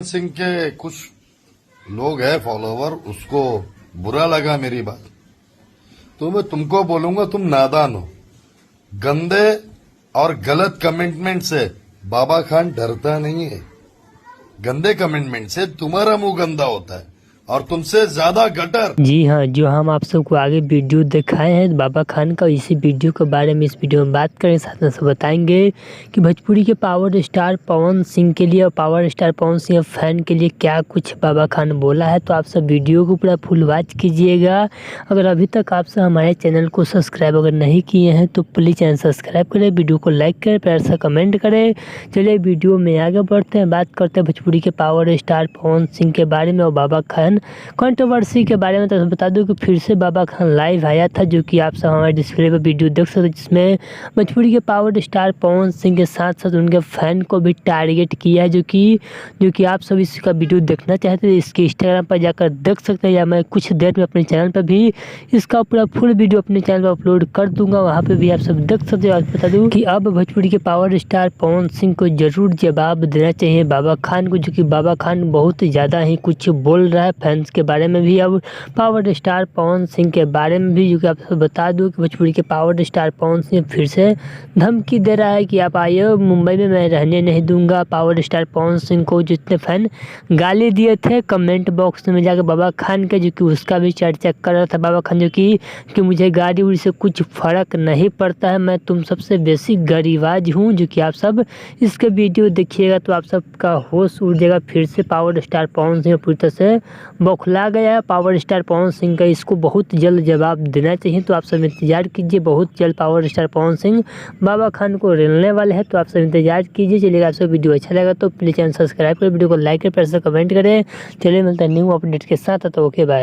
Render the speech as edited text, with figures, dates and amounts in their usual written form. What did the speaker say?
सिंह के कुछ लोग हैं फॉलोवर, उसको बुरा लगा मेरी बात, तो मैं तुमको बोलूंगा तुम नादान हो। गंदे और गलत कमिटमेंट से बाबा खान डरता नहीं है। गंदे कमिटमेंट से तुम्हारा मुंह गंदा होता है और तुमसे ज्यादा गटर। जी हाँ, जो हम आप सबको आगे वीडियो दिखाए हैं बाबा खान का, इसी वीडियो के बारे में इस वीडियो में बात करें, साथ में बताएंगे कि भोजपुरी के पावर स्टार पवन सिंह के लिए और power star Pawan Singh fan के लिए क्या कुछ बाबा खान बोला है। तो आप सब वीडियो को पूरा फुल वॉच कीजिएगा। अगर अभी तक आप सब हमारे चैनल को सब्सक्राइब अगर नहीं किए हैं तो प्लीज़ चैनल सब्सक्राइब करें, वीडियो को लाइक करें, प्यार से कमेंट करें। चलिए वीडियो में आगे बढ़ते हैं, बात करते हैं भोजपुरी के पावर स्टार पवन सिंह के बारे में और बाबा खान कंट्रोवर्सी के बारे में। तो बता दूं कि फिर से बाबा खान लाइव आया था, जो कि आप सब हमारे डिस्प्ले पर वीडियो देख सकते हैं, जिसमें भोजपुरी के पावर स्टार पवन सिंह के साथ साथ उनके फैन को भी टारगेट किया है, जो कि आप सब इसका वीडियो देखना चाहते हैं इसके इंस्टाग्राम पर जाकर देख सकते हैं, या मैं कुछ देर में अपने चैनल पर भी इसका पूरा फुल वीडियो अपने चैनल पर अपलोड कर दूंगा, वहाँ पे भी आप सब देख सकते हो। बता दूं कि अब भोजपुरी के पावर स्टार पवन सिंह को जरूर जवाब देना चाहिए बाबा खान को, जो कि बाबा खान बहुत ज़्यादा ही कुछ बोल रहा है फैंस के बारे में भी, अब पावर स्टार पवन सिंह के बारे में भी। जो कि आपको बता दूं कि भोजपुरी के पावर स्टार पवन सिंह फिर से धमकी दे रहा है कि आप आइए मुंबई में, मैं रहने नहीं दूंगा। पावर स्टार पवन सिंह को जितने फैन गाली दिए थे कमेंट बॉक्स में जाकर बाबा खान के, जो कि उसका भी चर्चा कर रहा था बाबा खान, जो कि मुझे गाड़ी उड़ी से कुछ फर्क नहीं पड़ता है, मैं तुम सबसे बेसी गरीबाज हूँ। जो कि आप सब इसके वीडियो देखिएगा तो आप सबका होश उड़ जाएगा। फिर से पावर स्टार पवन सिंह पूरी तरह से बौखला गया है पावर स्टार पवन सिंह का, इसको बहुत जल्द जवाब देना चाहिए। तो आप सब इंतजार कीजिए, बहुत जल्द पावर स्टार पवन सिंह बाबा खान को रिलने वाले हैं, तो आप सब इंतजार कीजिए। चलिएगा, आप सब वीडियो अच्छा लगा तो प्लीज़ चैनल सब्सक्राइब करें, वीडियो को लाइक करें, प्यार से कमेंट करें। चलिए मिलते हैं न्यू अपडेट के साथ, तो ओके बाय।